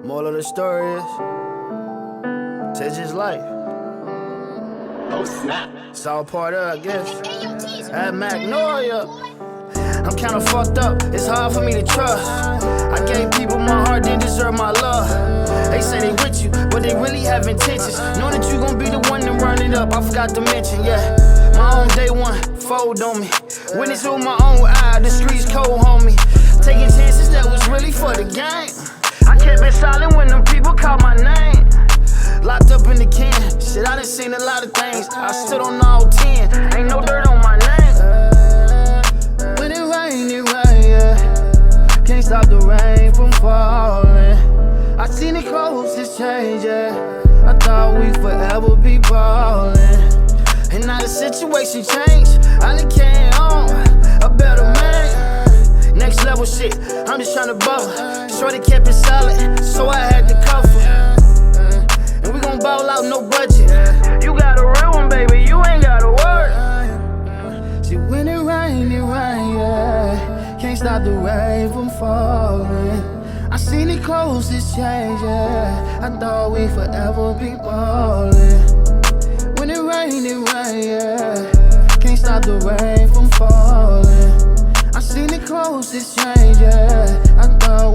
Moral of the story is, it's just life. Oh snap. It's all part of it, I guess. At Magnolia, I'm kinda fucked up, it's hard for me to trust. I gave people my heart, they deserve my love. They say they with you, but they really have intentions. Know that you gon' be the one to run it up, I forgot to mention, yeah. My own day one, fold on me. Witness with my own eye, the streets cold, homie. Taking chances that was really for the game. I kept it silent when them people called my name. Locked up in the can, shit, I done seen a lot of things. I stood on all 10, ain't no dirt on my name. When it rain, yeah. Can't stop the rain from falling. I seen the closest change, yeah. I thought we'd forever be ballin'. And now the situation changed, I done carry on, a better man. Next level shit, I'm just tryna bubble. Shorty kept it solid, so I had to cover. And we gon' ball out, no budget. You got a real one, baby, you ain't gotta work. See, when it rain, yeah. Can't stop the rain from falling. I seen the closest change, yeah. I thought we'd forever be ballin'. When it rain, yeah. Can't stop the rain from falling. I seen the closest change, yeah. I thought